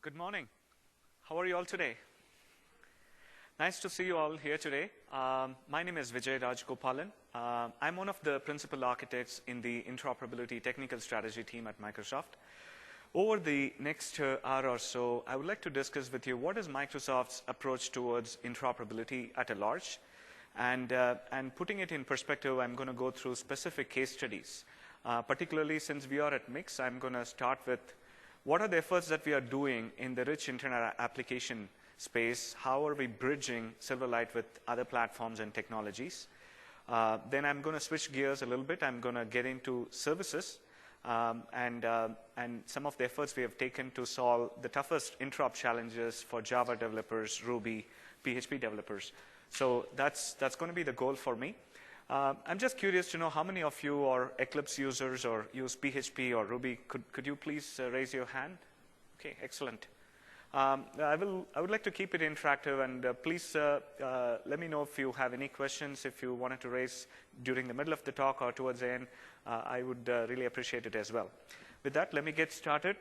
Good morning. How are you all today? Nice to see you all here today. My name is Vijay Rajgopalan. I'm one of the principal architects in the interoperability technical strategy team at Microsoft. Over the next hour or so, I would like to discuss with you what is Microsoft's approach towards interoperability at a large. And putting it in perspective, I'm going to go through specific case studies. Particularly since we are at MIX, I'm going to start with what are the efforts that we are doing in the rich internet application space? How are we bridging Silverlight with other platforms and technologies? Then I'm going to switch gears a little bit. I'm going to get into services and some of the efforts we have taken to solve the toughest interop challenges for Java developers, Ruby, PHP developers. So that's going to be the goal for me. I'm just curious to know how many of you are Eclipse users or use PHP or Ruby. Could you please raise your hand? Okay, excellent. I would like to keep it interactive, and please let me know if you have any questions. If you wanted to raise during the middle of the talk or towards the end, I would really appreciate it as well. With that, let me get started.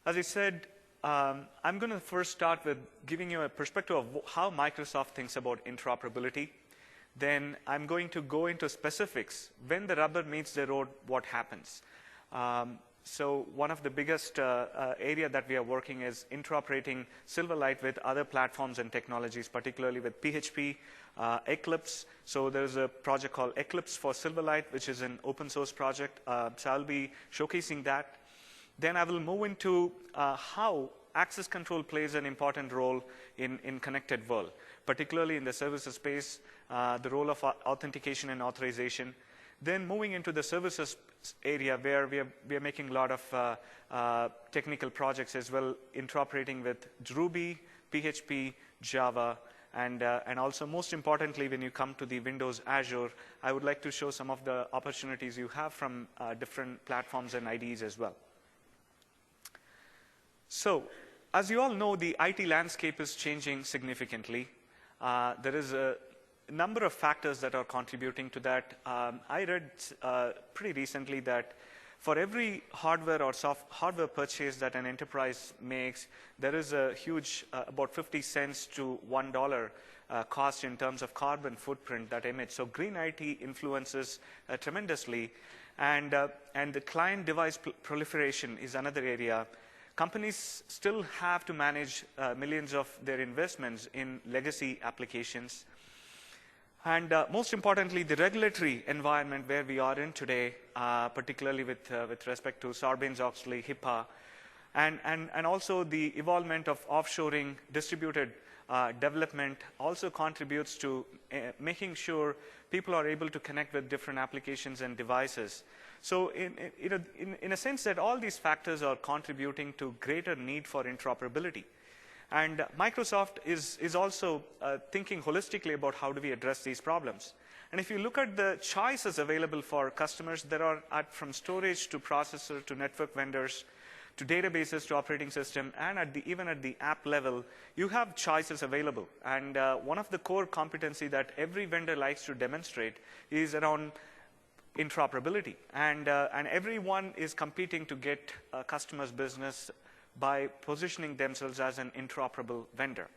As I said, I'm going to first start with giving you a perspective of how Microsoft thinks about interoperability. Then I'm going to go into specifics. When the rubber meets the road, what happens? So one of the biggest area that we are working is interoperating Silverlight with other platforms and technologies, particularly with PHP, Eclipse. So there's a project called Eclipse for Silverlight, which is an open source project. So I'll be showcasing that. Then I will move into how access control plays an important role in connected world, particularly in the services space, the role of authentication and authorization. Then moving into the services area where we are making a lot of technical projects as well, interoperating with Ruby, PHP, Java, and also most importantly, when you come to the Windows Azure, I would like to show some of the opportunities you have from different platforms and IDEs as well. So, as you all know, the IT landscape is changing significantly. There is a number of factors that are contributing to that. I read pretty recently that for every hardware or hardware purchase that an enterprise makes, there is a huge, about 50 cents to $1 cost in terms of carbon footprint that emits. So green IT influences tremendously, and the client device proliferation is another area. Companies still have to manage millions of their investments in legacy applications. And most importantly, the regulatory environment where we are in today, particularly with respect to Sarbanes-Oxley, HIPAA, and also the evolvement of offshoring distributed development also contributes to making sure people are able to connect with different applications and devices. So in a sense that all these factors are contributing to greater need for interoperability. And Microsoft is also thinking holistically about how do we address these problems. And if you look at the choices available for customers, there are from storage to processor to network vendors to databases to operating system, and even at the app level, you have choices available. And one of the core competency that every vendor likes to demonstrate is around interoperability. And everyone is competing to get customers' business by positioning themselves as an interoperable vendor.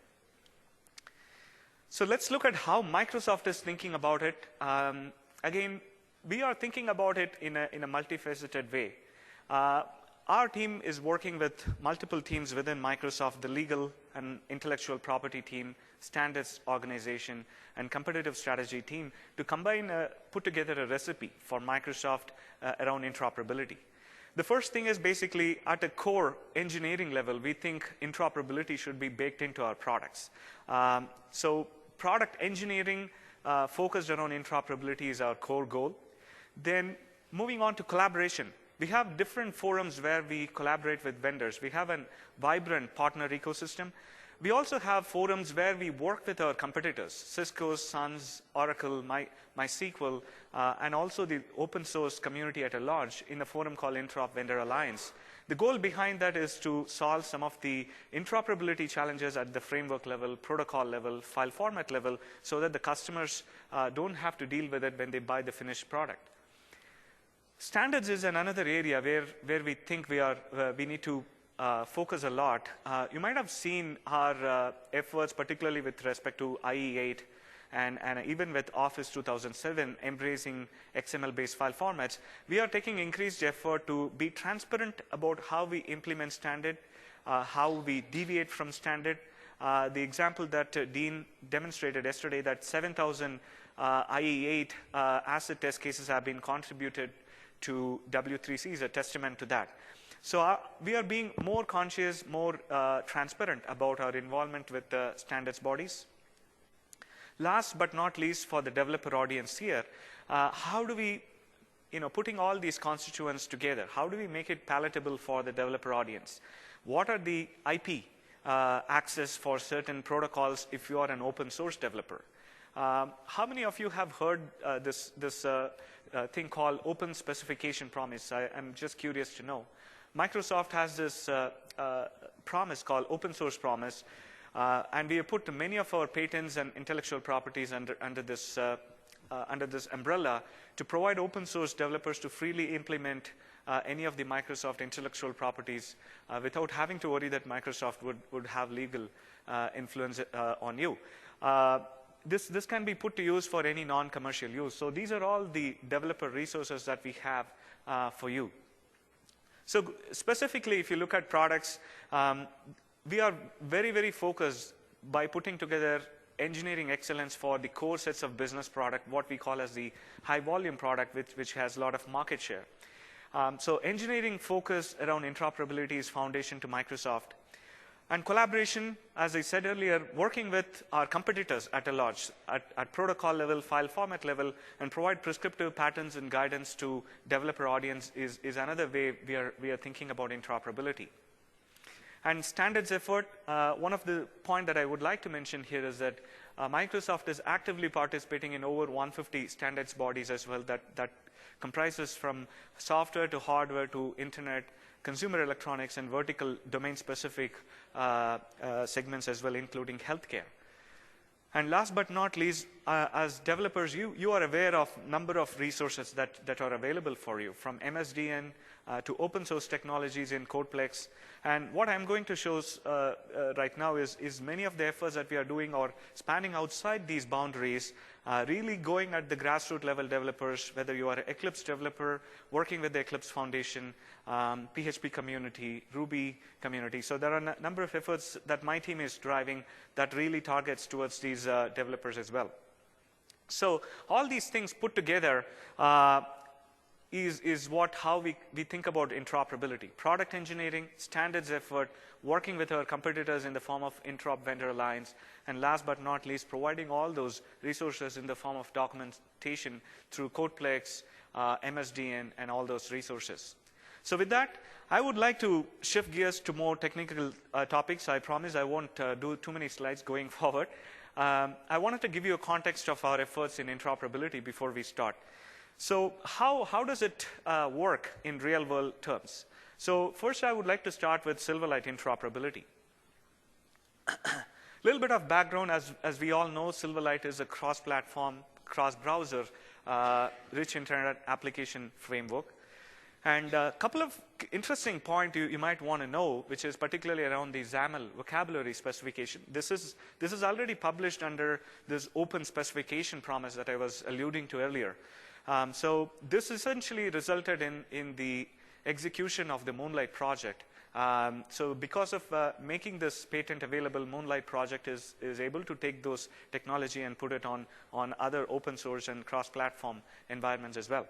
So let's look at how Microsoft is thinking about it. Again, we are thinking about it in a multifaceted way. Our team is working with multiple teams within Microsoft, the legal and intellectual property team, standards organization, and competitive strategy team to put together a recipe for Microsoft around interoperability. The first thing is basically at a core engineering level, we think interoperability should be baked into our products. So product engineering focused around interoperability is our core goal. Then moving on to collaboration. We have different forums where we collaborate with vendors. We have a vibrant partner ecosystem. We also have forums where we work with our competitors, Cisco, Suns, Oracle, MySQL, and also the open source community at large in a forum called Interop Vendor Alliance. The goal behind that is to solve some of the interoperability challenges at the framework level, protocol level, file format level, so that the customers don't have to deal with it when they buy the finished product. Standards is another area where we think we need to focus a lot. You might have seen our efforts, particularly with respect to IE8 and even with Office 2007 embracing XML-based file formats. We are taking increased effort to be transparent about how we implement standard, how we deviate from standard. The example that Dean demonstrated yesterday, that 7,000 IE8 asset test cases have been contributed to W3C is a testament to that. So we are being more conscious, more transparent about our involvement with the standards bodies. Last but not least, for the developer audience here, how do we, putting all these constituents together, how do we make it palatable for the developer audience? What are the IP access for certain protocols if you are an open source developer? How many of you have heard this thing called open specification promise? I'm just curious to know. Microsoft has this promise called open source promise, and we have put many of our patents and intellectual properties under this umbrella to provide open source developers to freely implement any of the Microsoft intellectual properties without having to worry that Microsoft would have legal influence on you. This can be put to use for any non-commercial use. So these are all the developer resources that we have for you. So specifically, if you look at products, we are very, very focused by putting together engineering excellence for the core sets of business product, what we call as the high volume product, which has a lot of market share. So engineering focus around interoperability is foundation to Microsoft. And collaboration, as I said earlier, working with our competitors at a large, at protocol level, file format level, and provide prescriptive patterns and guidance to developer audience is another way we are thinking about interoperability. And standards effort, one of the points that I would like to mention here is that Microsoft is actively participating in over 150 standards bodies as well that comprises from software to hardware to internet, consumer electronics, and vertical domain-specific segments as well, including healthcare. And last but not least, as developers, you are aware of number of resources that are available for you, from MSDN to open source technologies in Codeplex. And what I'm going to show right now is many of the efforts that we are doing are spanning outside these boundaries, really going at the grassroots level developers, whether you are an Eclipse developer, working with the Eclipse Foundation, PHP community, Ruby community. So there are a number of efforts that my team is driving that really targets towards these developers as well. So all these things put together is how we think about interoperability. Product engineering, standards effort, working with our competitors in the form of interop vendor alliance, and last but not least, providing all those resources in the form of documentation through Codeplex, MSDN, and all those resources. So with that, I would like to shift gears to more technical topics. I promise I won't do too many slides going forward. I wanted to give you a context of our efforts in interoperability before we start. So how does it work in real-world terms? So first, I would like to start with Silverlight interoperability. A little bit of background, as we all know, Silverlight is a cross-platform, cross-browser, rich internet application framework. And a couple of interesting points you might want to know, which is particularly around the XAML vocabulary specification. This is already published under this open specification promise that I was alluding to earlier. So this essentially resulted in the execution of the Moonlight project. So because of making this patent available, Moonlight project is able to take those technology and put it on other open source and cross-platform environments as well.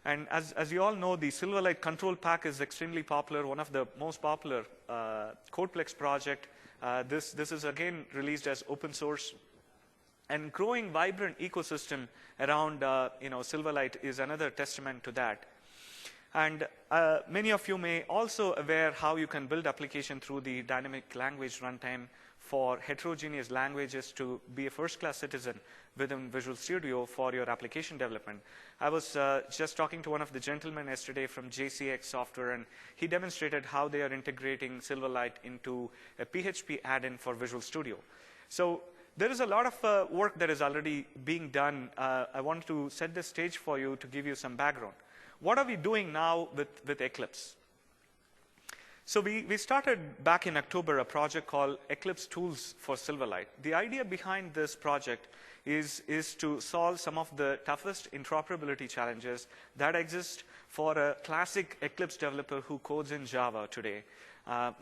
And as you all know, the Silverlight control pack is extremely popular, one of the most popular Codeplex project. This is again released as open source. And growing vibrant ecosystem around Silverlight is another testament to that. And many of you may also aware how you can build application through the dynamic language runtime for heterogeneous languages to be a first-class citizen within Visual Studio for your application development. I was just talking to one of the gentlemen yesterday from JCX Software, and he demonstrated how they are integrating Silverlight into a PHP add-in for Visual Studio. So there is a lot of work that is already being done. I wanted to set the stage for you to give you some background. what are we doing now with Eclipse? So we started back in October a project called Eclipse Tools for Silverlight. The idea behind this project is to solve some of the toughest interoperability challenges that exist for a classic Eclipse developer who codes in Java today,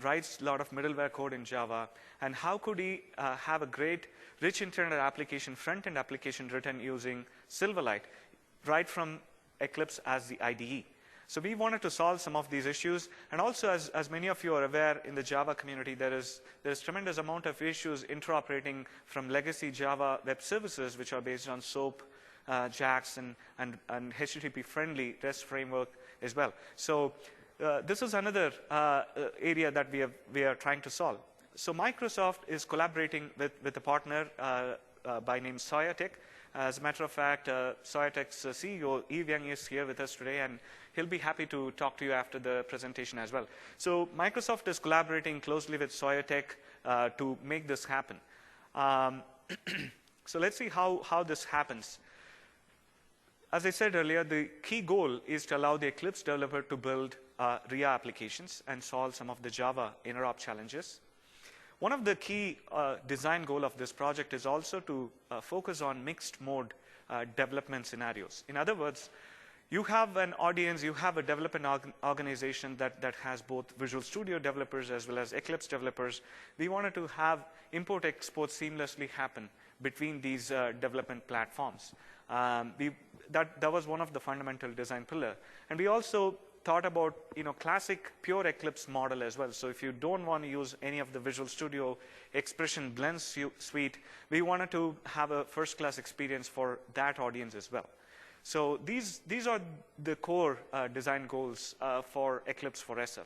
writes a lot of middleware code in Java, and how could he have a great, rich internet application, front-end application written using Silverlight, right from Eclipse as the IDE. So we wanted to solve some of these issues, and also as many of you are aware, in the Java community there is tremendous amount of issues interoperating from legacy Java web services which are based on SOAP, JAX, and HTTP friendly REST framework as well. So this is another area that we are trying to solve. So Microsoft is collaborating with a partner by name Soyatech. As a matter of fact, Soyatech's CEO, Yves Yang, is here with us today, and he'll be happy to talk to you after the presentation as well. So Microsoft is collaborating closely with Soyatech to make this happen. So let's see how this happens. As I said earlier, the key goal is to allow the Eclipse developer to build RIA applications and solve some of the Java interop challenges. One of the key design goals of this project is also to focus on mixed mode development scenarios. In other words, you have an audience, you have a development organization that has both Visual Studio developers as well as Eclipse developers. We wanted to have import-export seamlessly happen between these development platforms. That was one of the fundamental design pillars. And we also thought about classic pure Eclipse model as well. So if you don't want to use any of the Visual Studio Expression Blend suite, we wanted to have a first-class experience for that audience as well. So these are the core design goals for Eclipse for SL.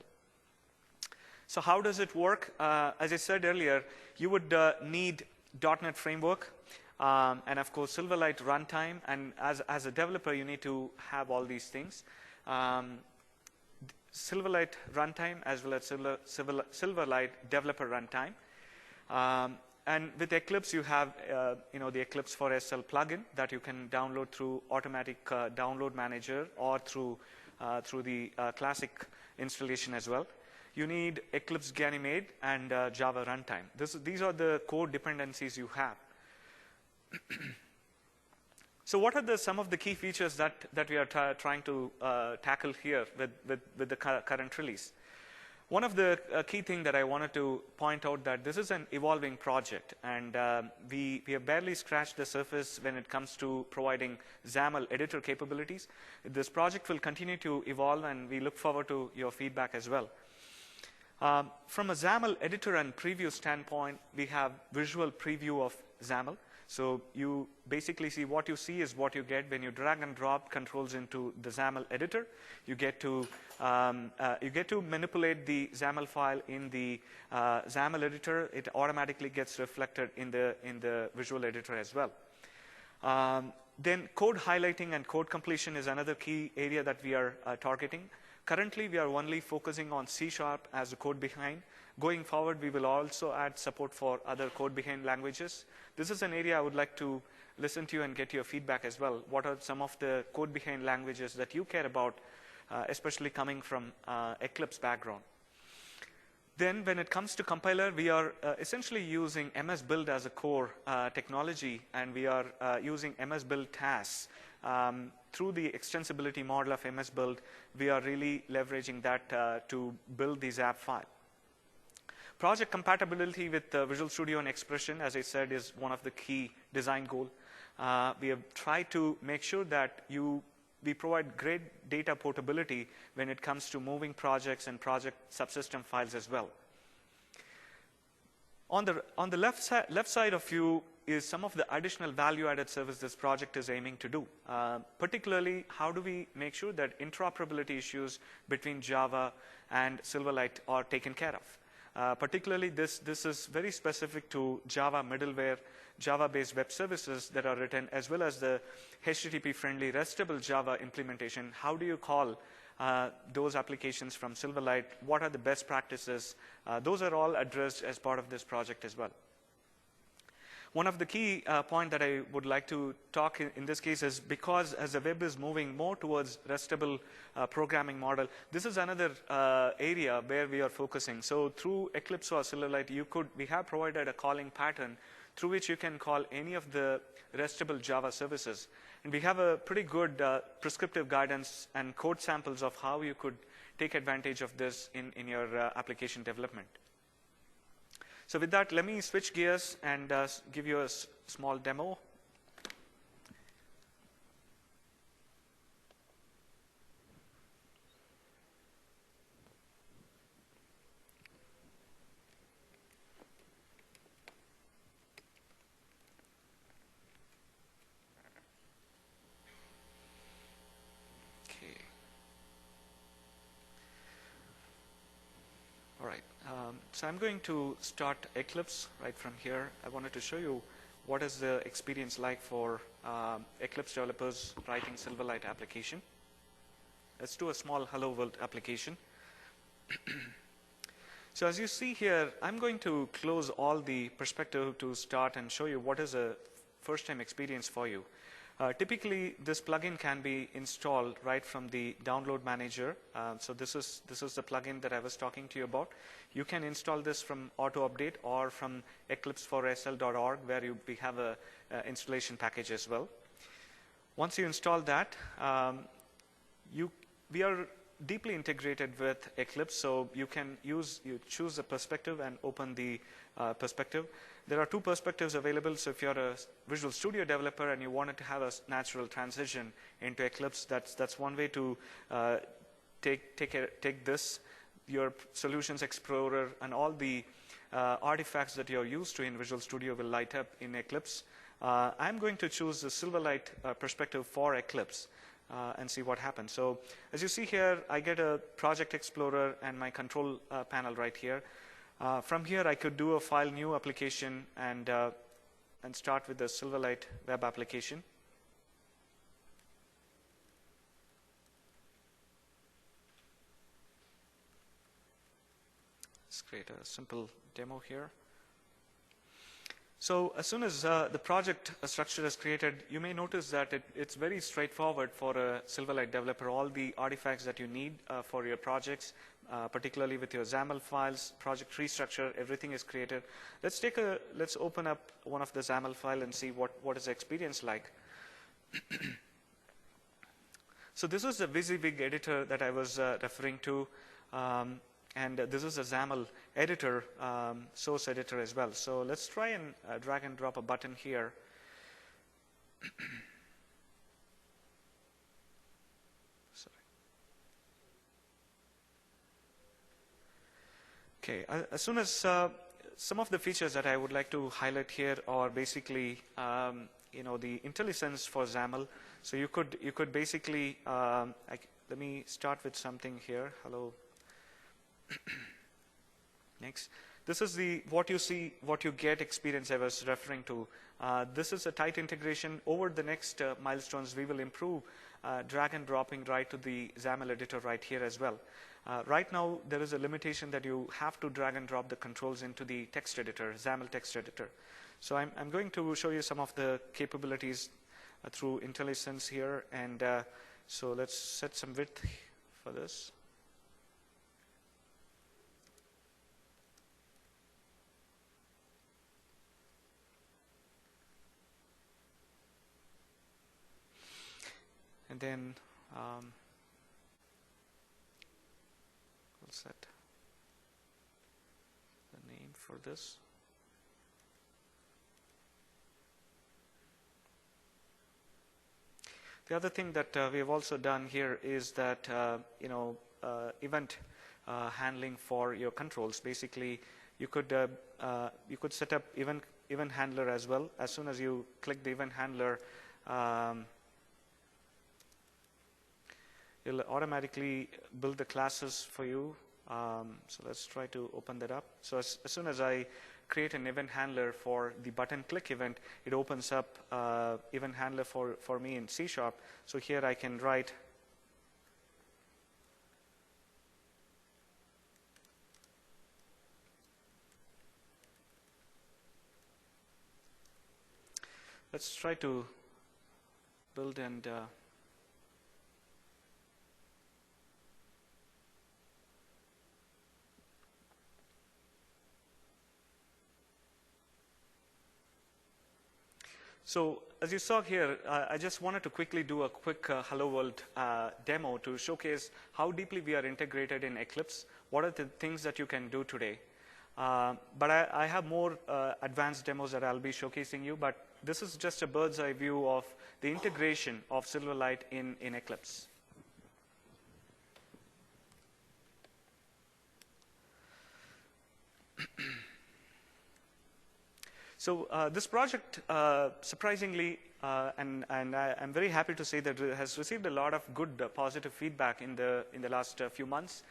So how does it work? As I said earlier, you would need .NET Framework, and of course Silverlight runtime. And as a developer, you need to have all these things. Silverlight runtime as well as Silverlight developer runtime. And with Eclipse, you have the Eclipse for SL plugin that you can download through automatic download manager or through the classic installation as well. You need Eclipse Ganymede and Java runtime. These are the core dependencies you have. So what are some of the key features that we are trying to tackle here with the current release? One of the key things that I wanted to point out that this is an evolving project, and we have barely scratched the surface when it comes to providing XAML editor capabilities. This project will continue to evolve, and we look forward to your feedback as well. From a XAML editor and preview standpoint, we have visual preview of XAML. So you basically see what you see is what you get when you drag and drop controls into the XAML editor. You get to manipulate the XAML file in the XAML editor. It automatically gets reflected in the visual editor as well. Then code highlighting and code completion is another key area that we are targeting. Currently, we are only focusing on C# as the code behind. Going forward, we will also add support for other code behind languages. This is an area I would like to listen to you and get your feedback as well. What are some of the code behind languages that you care about, especially coming from Eclipse background? Then when it comes to compiler, we are essentially using MS Build as a core technology, and we are using MS Build tasks. Through the extensibility model of MS Build, we are really leveraging that to build these app file. Project compatibility with Visual Studio and Expression, as I said, is one of the key design goals. We have tried to make sure that we provide great data portability when it comes to moving projects and project subsystem files as well. On the left side of you is some of the additional value-added service this project is aiming to do. Particularly, how do we make sure that interoperability issues between Java and Silverlight are taken care of? Particularly, this is very specific to Java middleware, Java-based web services that are written, as well as the HTTP-friendly RESTable Java implementation. How do you call those applications from Silverlight? What are the best practices? Those are all addressed as part of this project as well. One of the key point that I would like to talk in this case is because as the web is moving more towards restable programming model, this is another area where we are focusing. So through Eclipse or Silverlight, we have provided a calling pattern through which you can call any of the restable Java services. And we have a pretty good prescriptive guidance and code samples of how you could take advantage of this in your application development. So with that, let me switch gears and give you a small demo. Okay. All right. So I'm going to start Eclipse right from here. I wanted to show you what is the experience like for Eclipse developers writing Silverlight application. Let's do a small Hello World application. So as you see here, I'm going to close all the perspective to start and show you what is a first-time experience for you. Typically, this plugin can be installed right from the download manager. So this is the plugin that I was talking to you about. You can install this from auto update or from eclipseforsl.org, where we have a installation package as well. Once you install that, we are deeply integrated with Eclipse, so you choose a perspective and open the perspective. There are two perspectives available, so if you're a Visual Studio developer and you wanted to have a natural transition into Eclipse, that's one way to take this. Your Solutions Explorer and all the artifacts that you're used to in Visual Studio will light up in Eclipse. I'm going to choose the Silverlight perspective for Eclipse and see what happens. So as you see here, I get a Project Explorer and my control panel right here. From here, I could do a file new application and start with the Silverlight web application. Let's create a simple demo here. So as soon as the project structure is created, you may notice that it's very straightforward for a Silverlight developer. All the artifacts that you need for your projects, particularly with your XAML files, project tree structure, everything is created. Let's open up one of the XAML file and see what is the experience like. So this is the WYSIWYG editor that I was referring to. And this is a XAML editor, source editor as well. So let's try and drag and drop a button here. Sorry. Okay, as soon as some of the features that I would like to highlight here are basically the IntelliSense for XAML. So you could basically let me start with something here. Hello. Next, this is what you get experience I was referring to. This is a tight integration. Over the next milestones, we will improve drag and dropping right to the XAML editor right here as well. Right now, there is a limitation that you have to drag and drop the controls into the text editor, XAML text editor. So I'm going to show you some of the capabilities through IntelliSense here. And so let's set some width for this. And then we'll set the name for this. The other thing that we have also done here is that event handling for your controls. Basically, you could set up event handler as well. As soon as you click the event handler, it'll automatically build the classes for you. So let's try to open that up. So as soon as I create an event handler for the button click event, it opens up event handler for me in C#. So here I can write let's try to build and so as you saw here, I just wanted to quickly do a quick Hello World demo to showcase how deeply we are integrated in Eclipse. What are the things that you can do today? But I have more advanced demos that I'll be showcasing you, but this is just a bird's eye view of the integration of Silverlight in Eclipse. So this project, surprisingly, and I'm very happy to say that it has received a lot of good positive feedback in the last few months.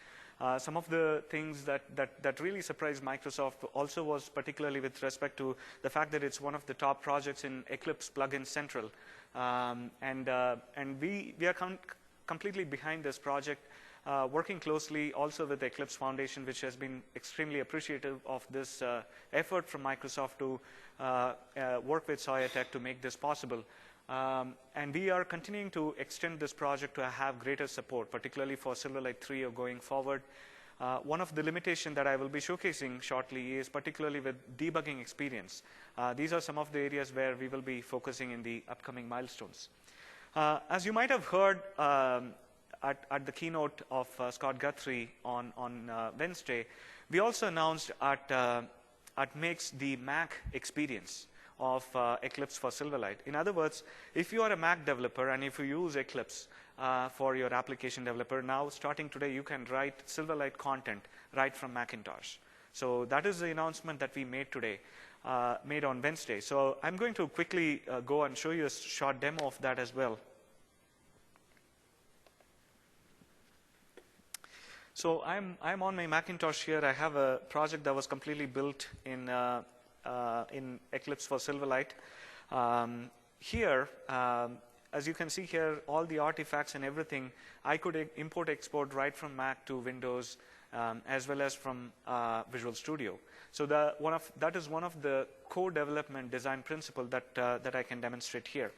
Some of the things that really surprised Microsoft also was particularly with respect to the fact that it's one of the top projects in Eclipse Plugin Central, and we are completely behind this project. Working closely also with the Eclipse Foundation, which has been extremely appreciative of this effort from Microsoft to work with Sawyer Tech to make this possible. And we are continuing to extend this project to have greater support, particularly for Silverlight 3 going forward. One of the limitations that I will be showcasing shortly is particularly with debugging experience. These are some of the areas where we will be focusing in the upcoming milestones. As you might have heard, at the keynote of Scott Guthrie on Wednesday, we also announced at MIX the Mac experience of Eclipse for Silverlight. In other words, if you are a Mac developer and if you use Eclipse for your application developer, now starting today you can write Silverlight content right from Macintosh. So that is the announcement that we made today, made on Wednesday. So I'm going to quickly go and show you a short demo of that as well. So I'm on my Macintosh here. I have a project that was completely built in Eclipse for Silverlight. Here, as you can see here, all the artifacts and everything, I could import, export right from Mac to Windows, as well as from Visual Studio. So that is one of the core development design principle that I can demonstrate here.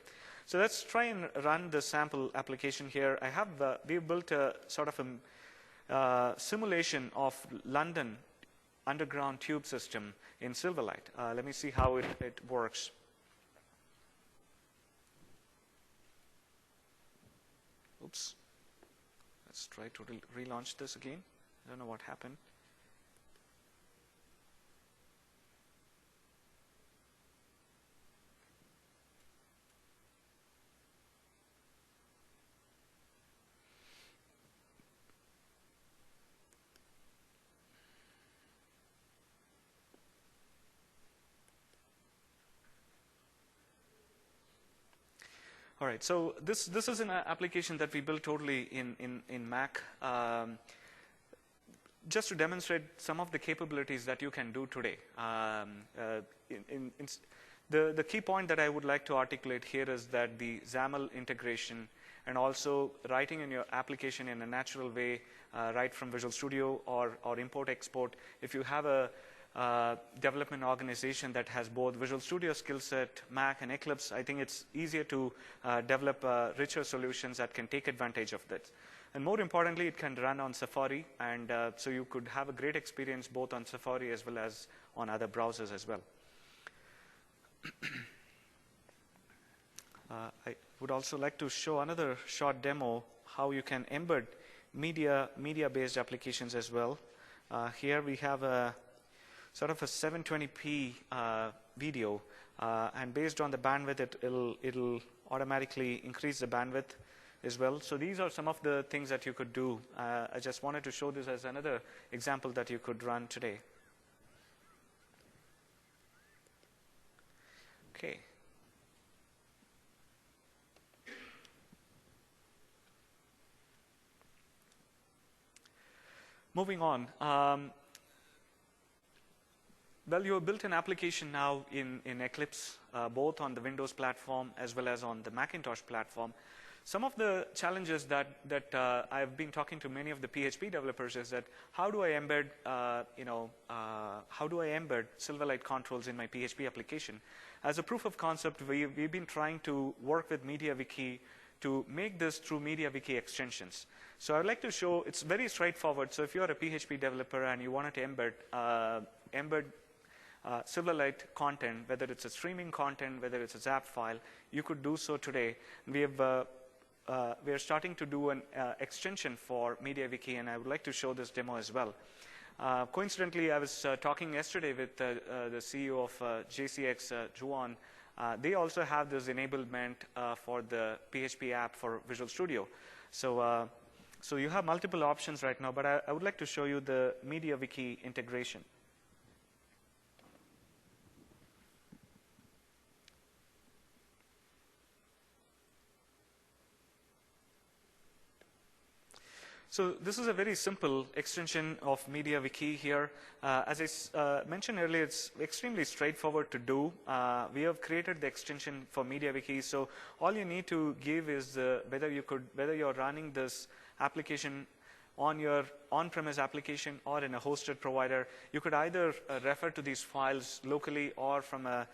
So let's try and run the sample application here. We've built a sort of a simulation of London underground tube system in Silverlight. Let me see how it works. Oops. Let's try to relaunch this again. I don't know what happened. All right, so this is an application that we built totally in Mac, just to demonstrate some of the capabilities that you can do today. The key point that I would like to articulate here is that the XAML integration and also writing in your application in a natural way, right from Visual Studio or import export. If you have a development organization that has both Visual Studio skill set, Mac and Eclipse, I think it's easier to develop richer solutions that can take advantage of that. And more importantly, it can run on Safari, and so you could have a great experience both on Safari as well as on other browsers as well. I would also like to show another short demo how you can embed media-based applications as well. Here we have a sort of a 720p video, and based on the bandwidth, it'll automatically increase the bandwidth as well. So these are some of the things that you could do. I just wanted to show this as another example that you could run today. Okay. Moving on. Well, you have built an application now in Eclipse, both on the Windows platform as well as on the Macintosh platform. Some of the challenges that I've been talking to many of the PHP developers is that how do I embed Silverlight controls in my PHP application? As a proof of concept, we've been trying to work with MediaWiki to make this through MediaWiki extensions. So I'd like to show, it's very straightforward. So if you're a PHP developer and you wanted to embed Silverlight content, whether it's a streaming content, whether it's a ZAP file, you could do so today. We are starting to do an extension for MediaWiki, and I would like to show this demo as well. Coincidentally, I was talking yesterday with the CEO of JCX, Juan. They also have this enablement for the PHP app for Visual Studio. So you have multiple options right now, but I would like to show you the MediaWiki integration. So this is a very simple extension of MediaWiki here. As I mentioned earlier, it's extremely straightforward to do. We have created the extension for MediaWiki. So all you need to give is whether you're running this application on your on-premise application or in a hosted provider. You could either refer to these files locally or from a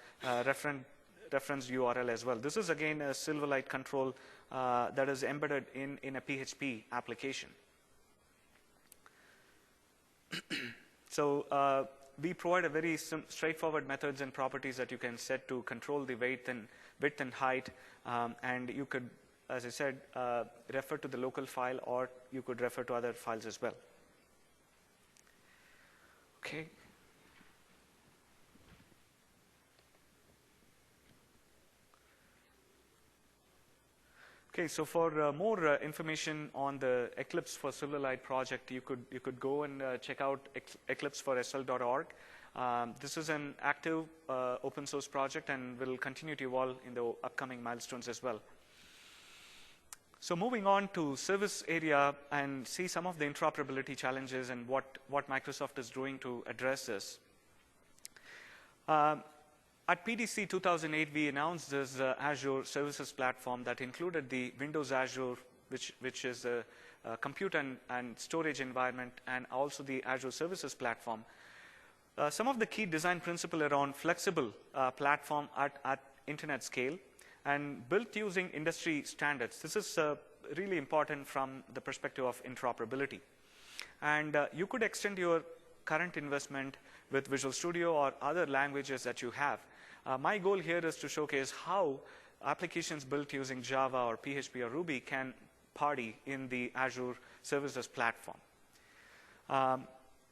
reference URL as well. This is again a Silverlight control that is embedded in a PHP application. So we provide a very straightforward methods and properties that you can set to control the width and height, and you could, as I said, refer to the local file, or you could refer to other files as well. Okay. Okay, so for more information on the Eclipse for Silverlight project, you could go and check out eclipseforsl.org. This is an active open source project and will continue to evolve in the upcoming milestones as well. So moving on to service area and see some of the interoperability challenges and what Microsoft is doing to address this. At PDC 2008, we announced this Azure Services Platform that included the Windows Azure, which is a compute and storage environment, and also the Azure Services Platform. Some of the key design principles around flexible platform at internet scale and built using industry standards. This is really important from the perspective of interoperability. And you could extend your current investment with Visual Studio or other languages that you have. My goal here is to showcase how applications built using Java or PHP or Ruby can party in the Azure Services Platform.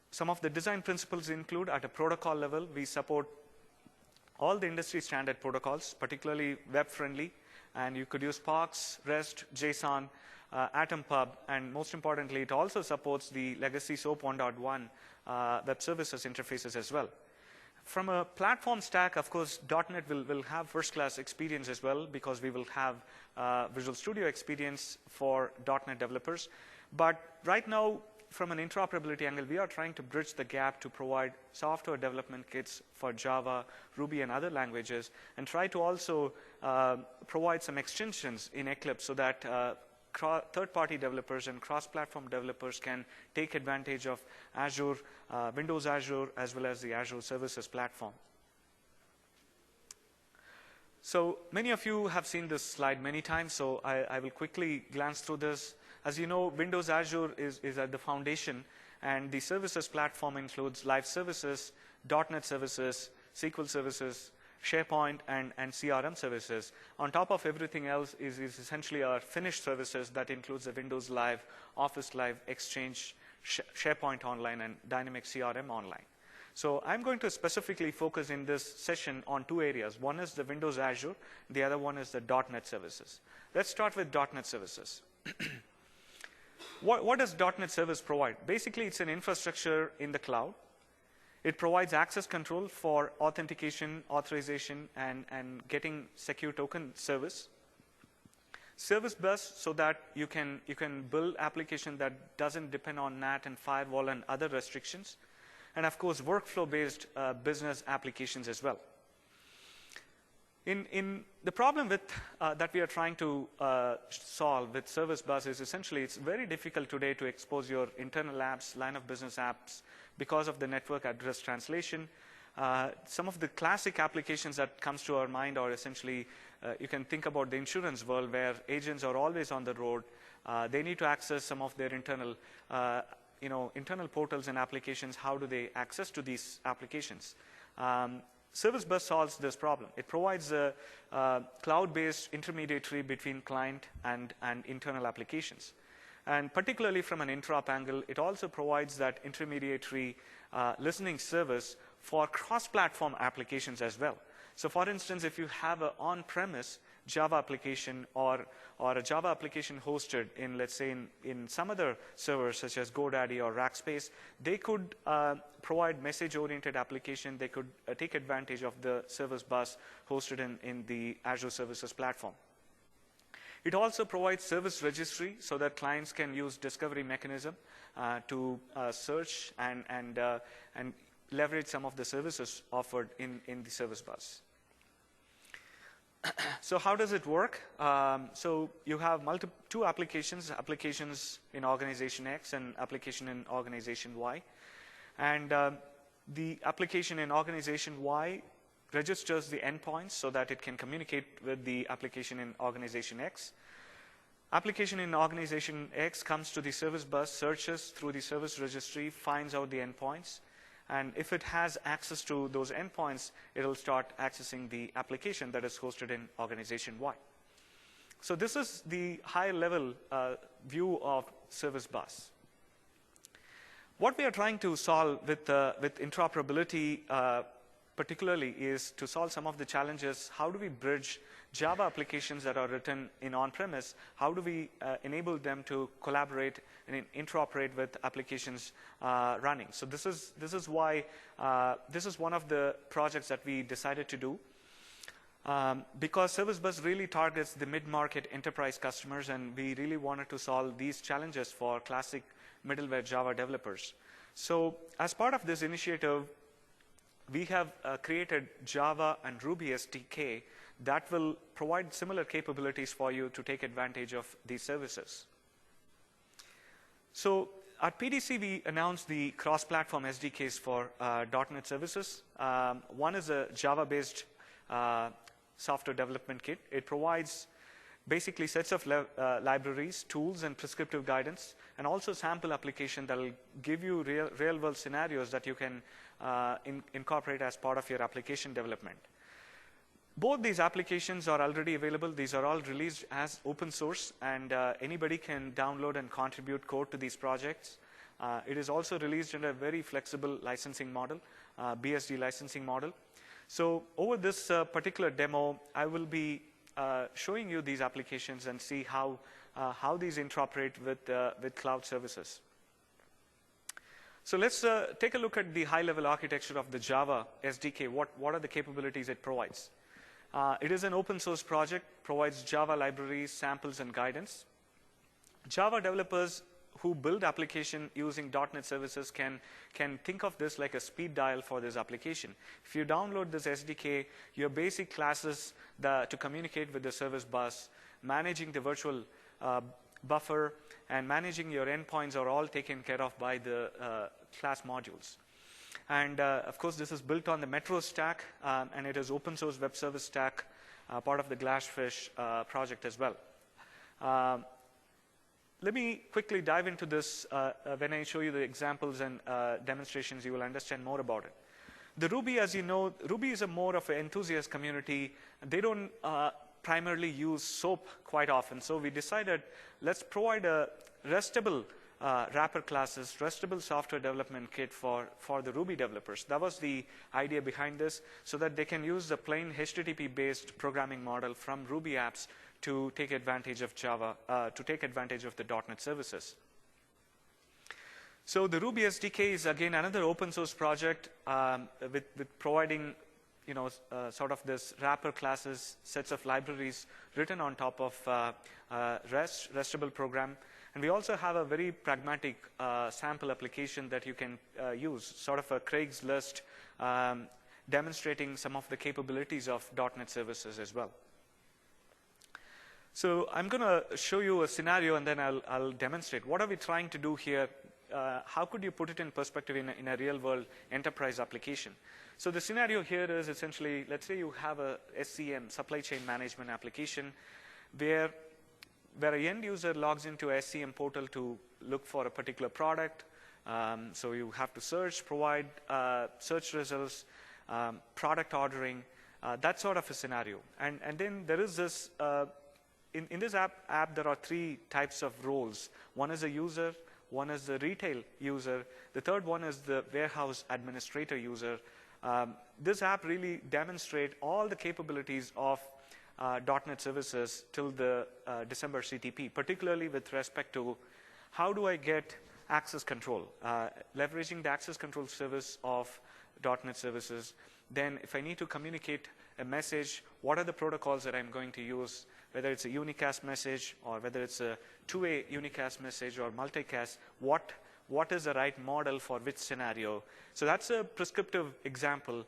Some of the design principles include, at a protocol level, we support all the industry standard protocols, particularly web-friendly, and you could use POX, REST, JSON, AtomPub, and most importantly, it also supports the legacy SOAP 1.1 web services interfaces as well. From a platform stack, of course, .NET will have first-class experience as well, because we will have Visual Studio experience for .NET developers. But right now, from an interoperability angle, we are trying to bridge the gap to provide software development kits for Java, Ruby, and other languages, and try to also provide some extensions in Eclipse so that third-party developers and cross-platform developers can take advantage of Azure, Windows Azure, as well as the Azure Services Platform. So many of you have seen this slide many times, so I will quickly glance through this. As you know, Windows Azure is at the foundation, and the Services Platform includes live services, .NET services, SQL services, SharePoint, and CRM services. On top of everything else is essentially our finished services that includes the Windows Live, Office Live, Exchange, SharePoint Online, and Dynamic CRM Online. So I'm going to specifically focus in this session on two areas. One is the Windows Azure, the other one is the .NET services. Let's start with .NET services. What does .NET Service provide? Basically, it's an infrastructure in the cloud. It provides access control for authentication, authorization, and getting secure token service. Service bus, so that you can build application that doesn't depend on NAT and firewall and other restrictions. And of course, workflow-based business applications as well. The problem with that we are trying to solve with Service Bus is essentially it's very difficult today to expose your internal apps, line of business apps, because of the network address translation. Some of the classic applications that comes to our mind are essentially, you can think about the insurance world where agents are always on the road. They need to access some of their internal, internal portals and applications. How do they access to these applications? Service Bus solves this problem. It provides a cloud-based intermediary between client and internal applications. And particularly from an interop angle, it also provides that intermediary listening service for cross-platform applications as well. So for instance, if you have an on-premise Java application or a Java application hosted in, let's say, in some other servers such as GoDaddy or Rackspace, they could provide message-oriented application. They could take advantage of the Service Bus hosted in the Azure Services platform. It also provides service registry so that clients can use discovery mechanism to search and leverage some of the services offered in the Service Bus. So how does it work? So you have two applications in organization X and application in organization Y. And the application in organization Y registers the endpoints so that it can communicate with the application in organization X. Application in organization X comes to the Service Bus, searches through the service registry, finds out the endpoints. And if it has access to those endpoints, it will start accessing the application that is hosted in organization Y. So this is the high-level view of Service Bus. What we are trying to solve with interoperability particularly is to solve some of the challenges. How do we bridge Java applications that are written in on-premise? How do we enable them to collaborate and interoperate with applications running? So this is why this is one of the projects that we decided to do. Because Service Bus really targets the mid-market enterprise customers, and we really wanted to solve these challenges for classic middleware Java developers. So as part of this initiative, we have created Java and Ruby SDK that will provide similar capabilities for you to take advantage of these services. So at PDC, we announced the cross-platform SDKs for .NET services. One is a Java-based software development kit. It provides basically sets of libraries, tools, and prescriptive guidance, and also sample application that will give you real-world scenarios that you can incorporate as part of your application development. Both these applications are already available. These are all released as open source, and anybody can download and contribute code to these projects. It is also released in a very flexible licensing model, BSD licensing model. So over this particular demo, I will be showing you these applications and see how these interoperate with cloud services. So let's take a look at the high-level architecture of the Java SDK. What are the capabilities it provides? It is an open source project, provides Java libraries, samples, and guidance. Java developers who build application using .NET services can think of this like a speed dial for this application. If you download this SDK, your basic classes to communicate with the Service Bus, managing the virtual buffer, and managing your endpoints are all taken care of by the class modules. And of course, this is built on the Metro stack, and it is open source web service stack, part of the Glassfish project as well. Let me quickly dive into this. When I show you the examples and demonstrations, you will understand more about it. The Ruby, as you know, Ruby is more of an enthusiast community. They don't primarily use SOAP quite often. So we decided, let's provide a RESTable wrapper classes, RESTable software development kit for the Ruby developers. That was the idea behind this, so that they can use the plain HTTP-based programming model from Ruby apps to take advantage of Java, to take advantage of the .NET services. So the Ruby SDK is again another open source project with providing sort of this wrapper classes, sets of libraries written on top of RESTable program. And we also have a very pragmatic sample application that you can use, sort of a Craigslist demonstrating some of the capabilities of .NET services as well. So I'm going to show you a scenario, and then I'll demonstrate. What are we trying to do here? How could you put it in perspective in a real-world enterprise application? So the scenario here is essentially, let's say you have a SCM, supply chain management application, where an end user logs into a SCM portal to look for a particular product. So you have to search, provide search results, product ordering, that sort of a scenario. And then there is this, in this app, there are three types of roles. One is a user, one is the retail user, the third one is the warehouse administrator user. This app really demonstrates all the capabilities of .NET services till the December CTP, particularly with respect to how do I get access control, leveraging the access control service of .NET services. Then if I need to communicate a message, what are the protocols that I'm going to use, whether it's a unicast message or whether it's a two-way unicast message or multicast, what is the right model for which scenario. So that's a prescriptive example.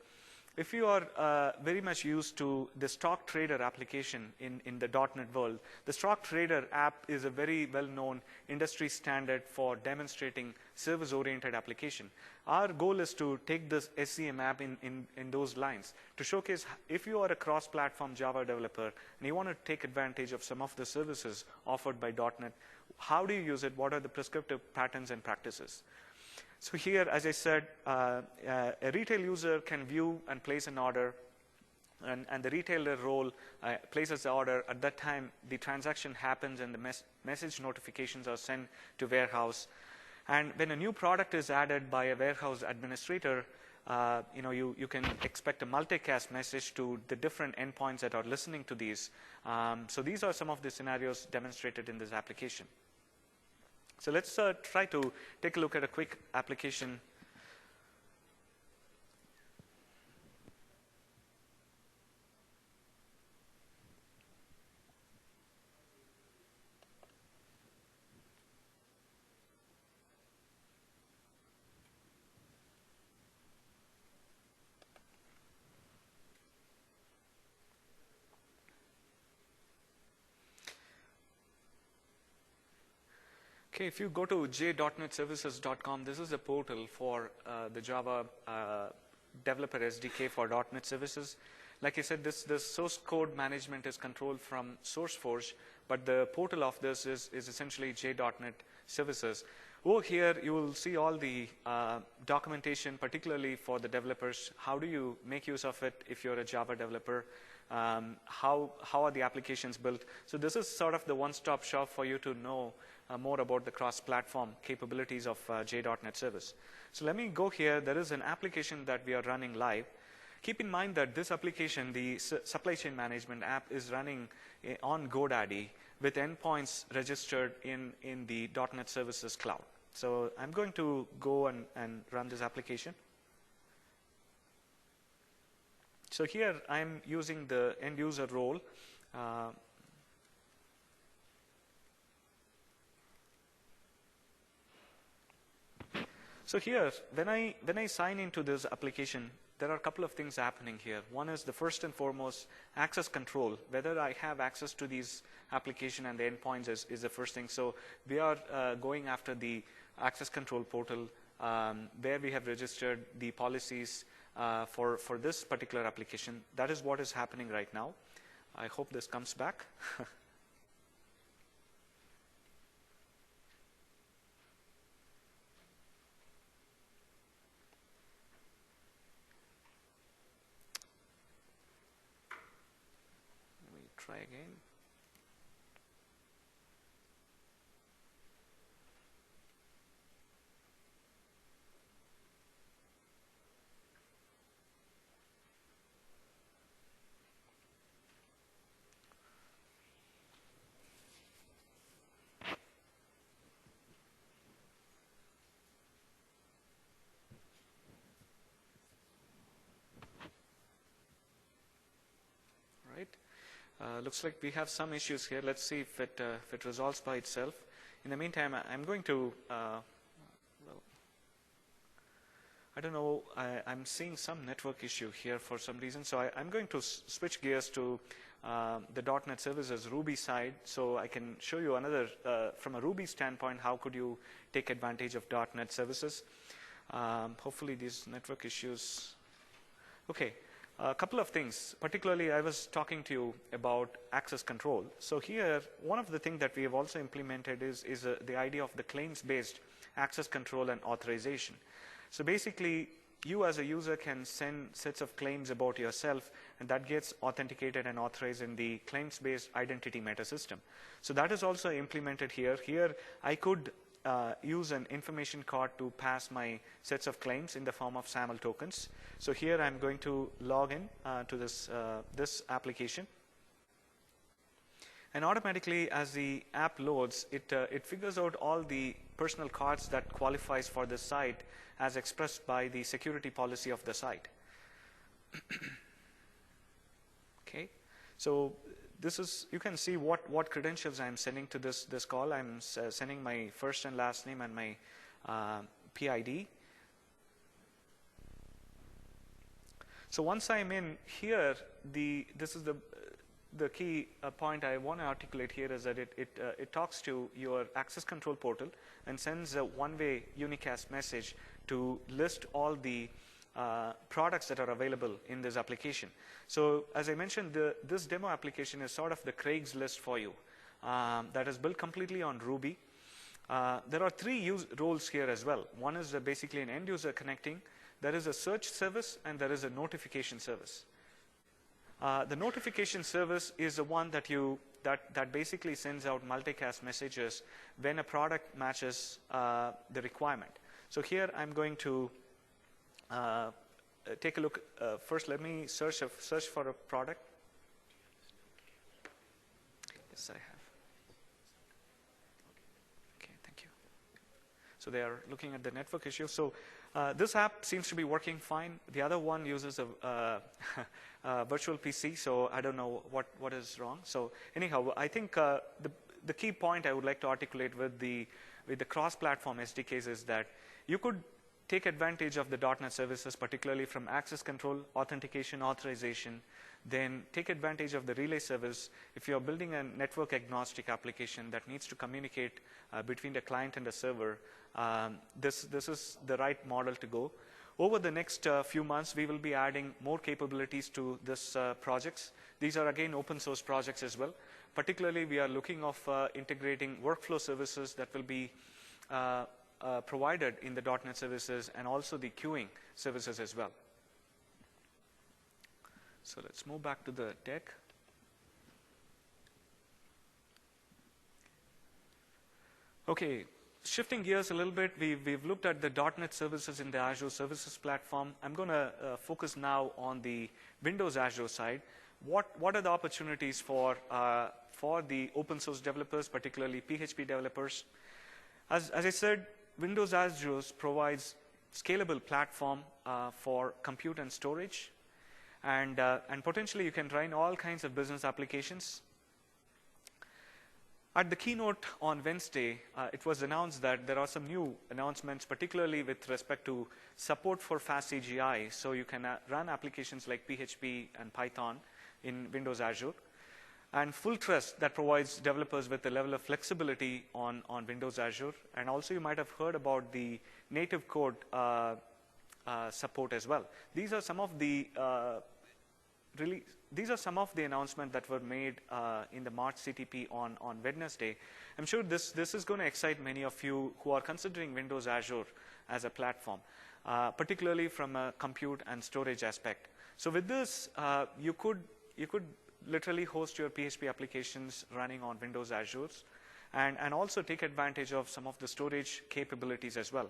If you are very much used to the stock trader application in the .NET world, the stock trader app is a very well-known industry standard for demonstrating service-oriented application. Our goal is to take this SCM app in those lines to showcase if you are a cross-platform Java developer and you want to take advantage of some of the services offered by .NET, how do you use it? What are the prescriptive patterns and practices? So here, as I said, a retail user can view and place an order, and the retailer role places the order. At that time, the transaction happens and the message notifications are sent to warehouse. And when a new product is added by a warehouse administrator, you can expect a multicast message to the different endpoints that are listening to these. So these are some of the scenarios demonstrated in this application. So let's try to take a look at a quick application. Okay, if you go to j.netservices.com, this is a portal for the Java developer SDK for .NET services. Like I said, this source code management is controlled from SourceForge, but the portal of this is essentially j.NET services. Over here, you will see all the documentation, particularly for the developers. How do you make use of it if you're a Java developer? How are the applications built? So this is sort of the one-stop shop for you to know more about the cross-platform capabilities of j.NET service. So let me go here. There is an application that we are running live. Keep in mind that this application, the supply chain management app, is running on GoDaddy with endpoints registered in the .NET services cloud. So I'm going to go and run this application. So here I'm using the end user role. So here, when I sign into this application, there are a couple of things happening here. One is the first and foremost access control. Whether I have access to these application and the endpoints is the first thing. So we are going after the access control portal where we have registered the policies for this particular application. That is what is happening right now. I hope this comes back. Try again. Right. Looks like we have some issues here. Let's see if it resolves by itself. In the meantime, I'm going to I don't know, I'm seeing some network issue here for some reason. So I'm going to switch gears to the .NET Services Ruby side, so I can show you another, from a Ruby standpoint, how could you take advantage of .NET Services. Hopefully these network issues. Okay, a couple of things. Particularly, I was talking to you about access control. So here, one of the things that we have also implemented is the idea of the claims-based access control and authorization. So basically, you as a user can send sets of claims about yourself, and that gets authenticated and authorized in the claims-based identity meta system. So that is also implemented here. Here, I could use an information card to pass my sets of claims in the form of SAML tokens. So here, I'm going to log in to this application. And automatically, as the app loads, it figures out all the personal cards that qualifies for the site as expressed by the security policy of the site. Okay, so this is, you can see what credentials I'm sending to this call. I'm sending my first and last name and my PID. So once I'm in here, this is the key point I want to articulate here is that it talks to your access control portal and sends a one-way unicast message to list all the products that are available in this application. So as I mentioned, this demo application is sort of the Craigslist for you that is built completely on Ruby. There are three roles here as well. One is basically an end user connecting. There is a search service and there is a notification service. The notification service is the one that basically sends out multicast messages when a product matches the requirement. So here I'm going to take a look. First, let me search for a product. Yes, I have. Okay, thank you. So they are looking at the network issue. So this app seems to be working fine. The other one uses a virtual PC, so I don't know what is wrong. So anyhow, I think the key point I would like to articulate with the cross-platform SDKs is that you could take advantage of the .NET services, particularly from access control, authentication, authorization, then take advantage of the relay service. If you're building a network agnostic application that needs to communicate between the client and the server, this is the right model to go. Over the next few months, we will be adding more capabilities to this projects. These are again open source projects as well. Particularly, we are looking of integrating workflow services that will be provided in the .NET services and also the queuing services as well. So let's move back to the deck. Okay, shifting gears a little bit, we've looked at the .NET services in the Azure Services Platform. I'm going to focus now on the Windows Azure side. What are the opportunities for the open source developers, particularly PHP developers? As I said, Windows Azure provides scalable platform for compute and storage, and potentially you can run all kinds of business applications. At the keynote on Wednesday, it was announced that there are some new announcements, particularly with respect to support for fast CGI, so you can run applications like PHP and Python in Windows Azure, and full trust that provides developers with a level of flexibility on Windows Azure. And also you might have heard about the native code support as well. These are some of the announcements that were made in the March CTP on Wednesday. I'm sure this is going to excite many of you who are considering Windows Azure as a platform, particularly from a compute and storage aspect. So with this, you could literally host your PHP applications running on Windows Azure and also take advantage of some of the storage capabilities as well.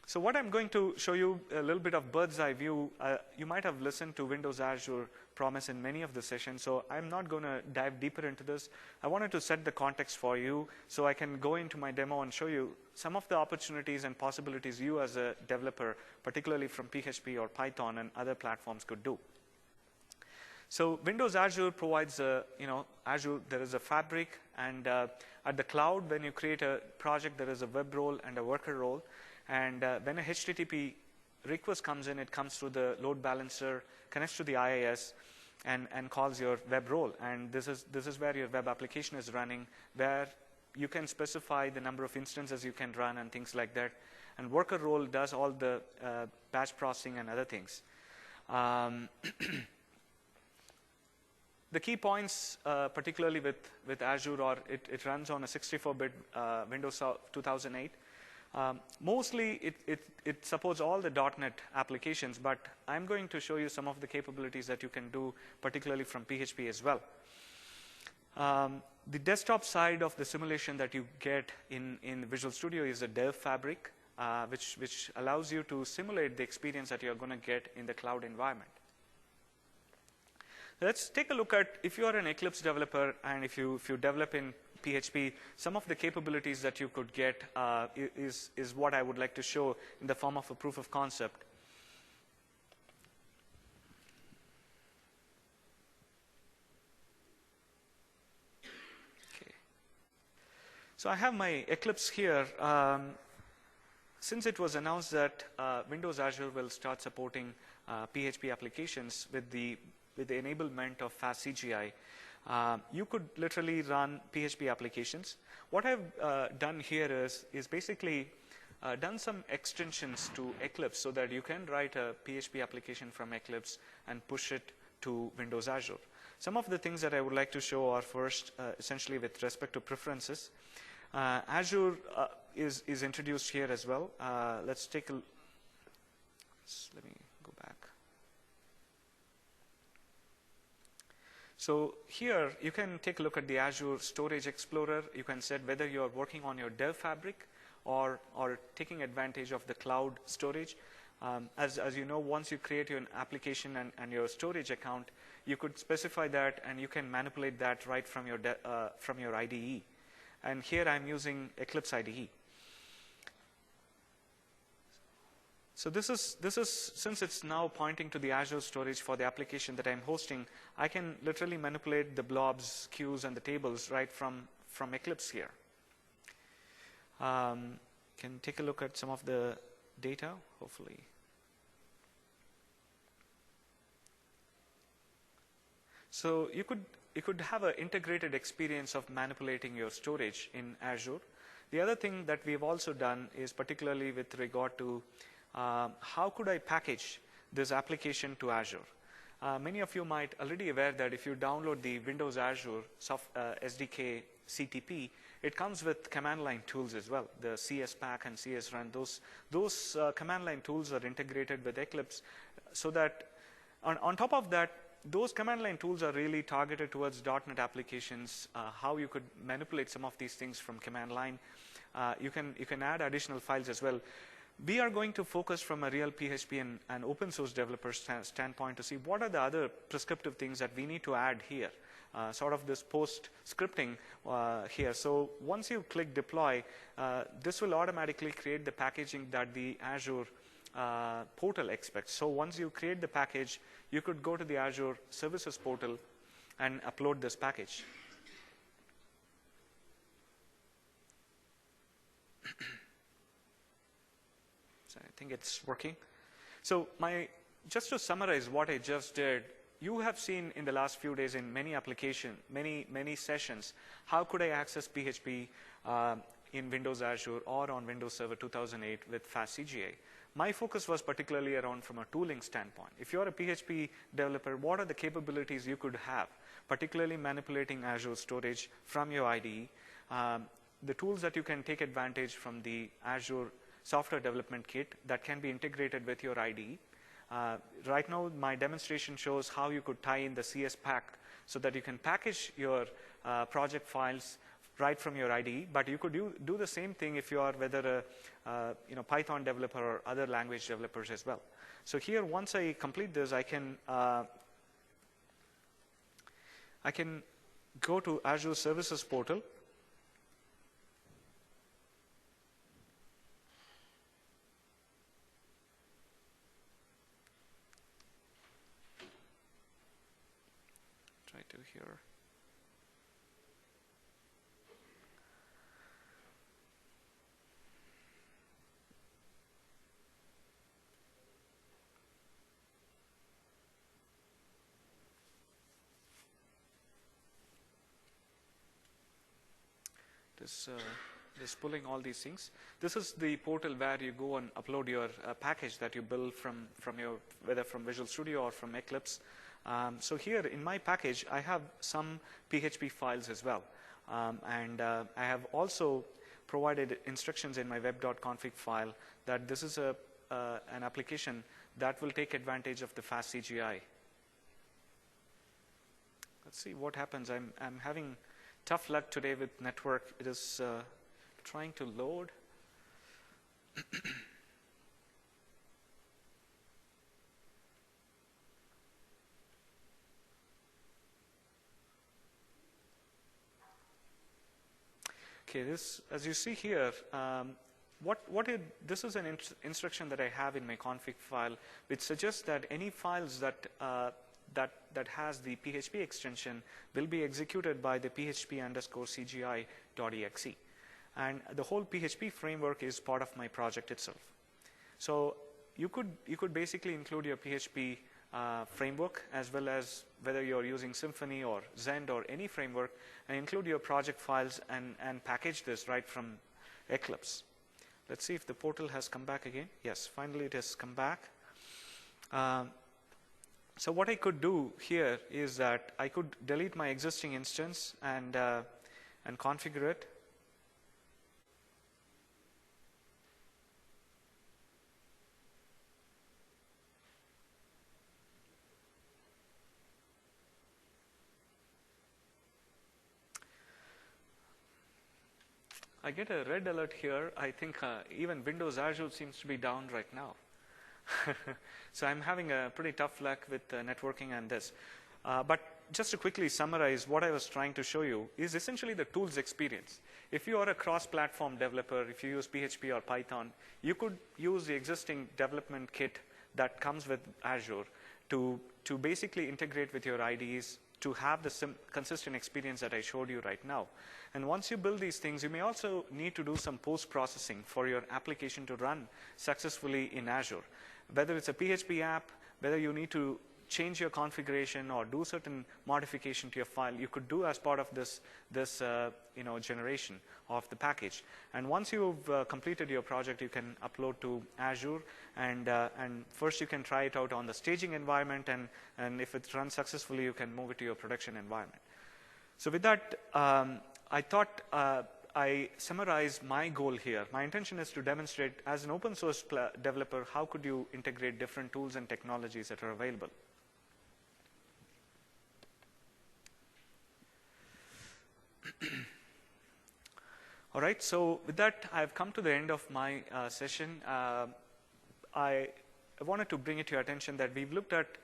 So what I'm going to show you a little bit of bird's eye view. You might have listened to Windows Azure promise in many of the sessions, so I'm not going to dive deeper into this. I wanted to set the context for you so I can go into my demo and show you some of the opportunities and possibilities you as a developer, particularly from PHP or Python and other platforms, could do. So Windows Azure provides Azure, there is a fabric, and at the cloud, when you create a project, there is a web role and a worker role. And when a HTTP request comes in, it comes through the load balancer, connects to the IIS, and calls your web role. And this is where your web application is running, where you can specify the number of instances you can run and things like that. And worker role does all the batch processing and other things. The key points, particularly with Azure, are it runs on a 64-bit Windows 2008. Mostly, it supports all the .NET applications, but I'm going to show you some of the capabilities that you can do, particularly from PHP as well. The desktop side of the simulation that you get in Visual Studio is a dev fabric, which allows you to simulate the experience that you're going to get in the cloud environment. Let's take a look at, if you are an Eclipse developer and if you develop in PHP, some of the capabilities that you could get is what I would like to show in the form of a proof of concept. Okay. So I have my Eclipse here. Since it was announced that Windows Azure will start supporting PHP applications with the enablement of fast CGI, you could literally run PHP applications. What I've done here is basically done some extensions to Eclipse so that you can write a PHP application from Eclipse and push it to Windows Azure. Some of the things that I would like to show are first, essentially with respect to preferences. Azure is introduced here as well. Let's take a, let me go back. So here, you can take a look at the Azure Storage Explorer. You can set whether you're working on your dev fabric or taking advantage of the cloud storage. As you know, once you create your application and your storage account, you could specify that and you can manipulate that right from your IDE. And here I'm using Eclipse IDE. So this is since it's now pointing to the Azure storage for the application that I'm hosting, I can literally manipulate the blobs, queues, and the tables right from Eclipse here. Can take a look at some of the data, hopefully. So you could have an integrated experience of manipulating your storage in Azure. The other thing that we've also done is particularly with regard to how could I package this application to Azure? Many of you might already aware that if you download the Windows Azure SDK CTP, it comes with command line tools as well. The CSPack and CSRun, those command line tools are integrated with Eclipse, so that on top of that, those command line tools are really targeted towards .NET applications, how you could manipulate some of these things from command line. You can add additional files as well. We are going to focus from a real PHP and open source developer standpoint to see what are the other prescriptive things that we need to add here, sort of this post scripting here. So once you click deploy, this will automatically create the packaging that the Azure portal expects. So once you create the package, you could go to the Azure Services portal and upload this package. So I think it's working. So just to summarize what I just did, you have seen in the last few days in many applications, many sessions, how could I access PHP in Windows Azure or on Windows Server 2008 with fast CGI. My focus was particularly around from a tooling standpoint. If you're a PHP developer, what are the capabilities you could have, particularly manipulating Azure storage from your IDE, the tools that you can take advantage from the Azure Software Development Kit that can be integrated with your IDE. Right now, my demonstration shows how you could tie in the CSPack so that you can package your project files right from your IDE, but you could do the same thing if you are whether a Python developer or other language developers as well. So here, once I complete this, I can go to Azure Services portal. Try to here. It is pulling all these things. This is the portal where you go and upload your package that you build from your, whether from Visual Studio or from Eclipse. So here in my package, I have some PHP files as well. I have also provided instructions in my web.config file that this is an application that will take advantage of the fast CGI. Let's see what happens. I'm having tough luck today with network. It is trying to load. Okay, this, as you see here, this is an instruction that I have in my config file, which suggests that any files that has the PHP extension will be executed by the php_cgi.exe. And the whole PHP framework is part of my project itself. So you could basically include your PHP framework, as well as whether you're using Symfony or Zend or any framework, and include your project files and package this right from Eclipse. Let's see if the portal has come back again. Yes, finally it has come back. So what I could do here is that I could delete my existing instance and configure it. I get a red alert here. I think even Windows Azure seems to be down right now. So I'm having a pretty tough luck with networking and this. But just to quickly summarize, what I was trying to show you is essentially the tools experience. If you are a cross-platform developer, if you use PHP or Python, you could use the existing development kit that comes with Azure to basically integrate with your IDEs, to have the consistent experience that I showed you right now. And once you build these things, you may also need to do some post-processing for your application to run successfully in Azure. Whether it's a PHP app, whether you need to change your configuration or do certain modification to your file, you could do as part of this generation of the package. And once you've completed your project, you can upload to Azure, and first you can try it out on the staging environment, and if it runs successfully, you can move it to your production environment. So with that, I thought I summarize my goal here. My intention is to demonstrate, as an open source developer, how could you integrate different tools and technologies that are available. All right, so with that, I've come to the end of my session. I wanted to bring it to your attention that we've looked at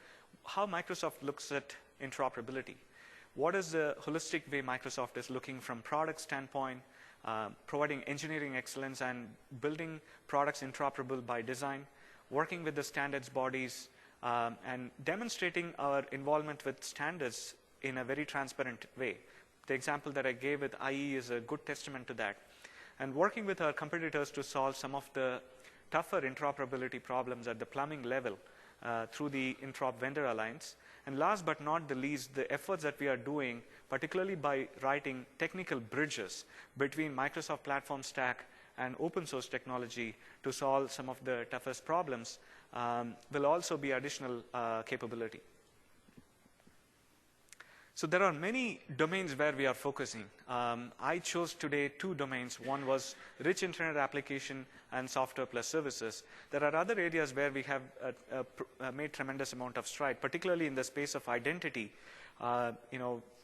how Microsoft looks at interoperability. What is the holistic way Microsoft is looking from product standpoint, providing engineering excellence and building products interoperable by design, working with the standards bodies, and demonstrating our involvement with standards in a very transparent way. The example that I gave with IE is a good testament to that. And working with our competitors to solve some of the tougher interoperability problems at the plumbing level through the Interop Vendor Alliance. And last but not the least, the efforts that we are doing, particularly by writing technical bridges between Microsoft Platform Stack and open source technology to solve some of the toughest problems, will also be additional capability. So there are many domains where we are focusing. I chose today 2 domains. One was rich internet application and software plus services. There are other areas where we have made tremendous amount of stride, particularly in the space of identity,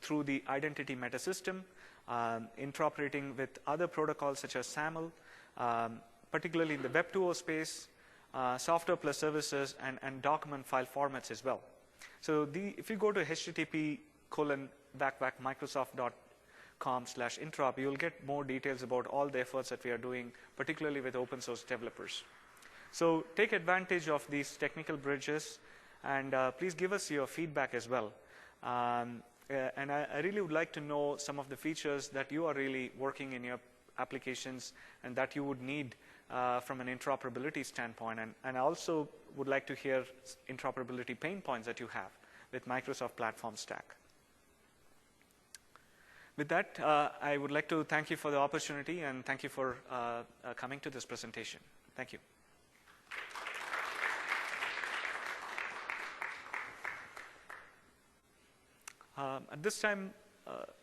through the identity meta system, interoperating with other protocols such as SAML, particularly in the Web 2.0 space, software plus services, and document file formats as well. So if you go to http://microsoft.com/interop, you'll get more details about all the efforts that we are doing, particularly with open source developers. So take advantage of these technical bridges, and please give us your feedback as well. And I really would like to know some of the features that you are really working in your applications and that you would need from an interoperability standpoint. And I also would like to hear interoperability pain points that you have with Microsoft Platform Stack. With that, I would like to thank you for the opportunity and thank you for coming to this presentation. Thank you. At this time,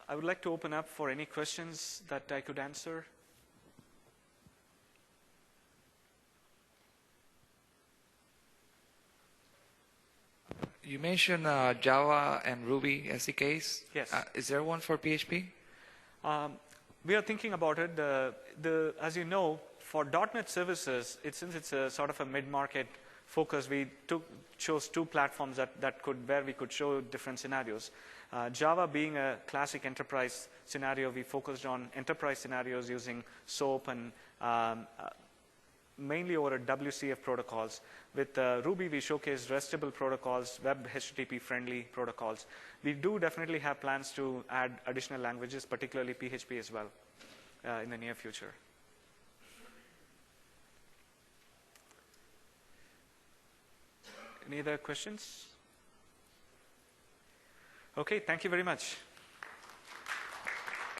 I would like to open up for any questions that I could answer. You mentioned Java and Ruby SDKs. Yes. Is there one for PHP? We are thinking about it. As you know, for .NET services, since it's a sort of a mid-market focus, we chose two platforms where we could show different scenarios. Java being a classic enterprise scenario, we focused on enterprise scenarios using SOAP and mainly over WCF protocols. With Ruby, we showcased RESTable protocols, web HTTP friendly protocols. We do definitely have plans to add additional languages, particularly PHP as well, in the near future. Any other questions? Okay, thank you very much.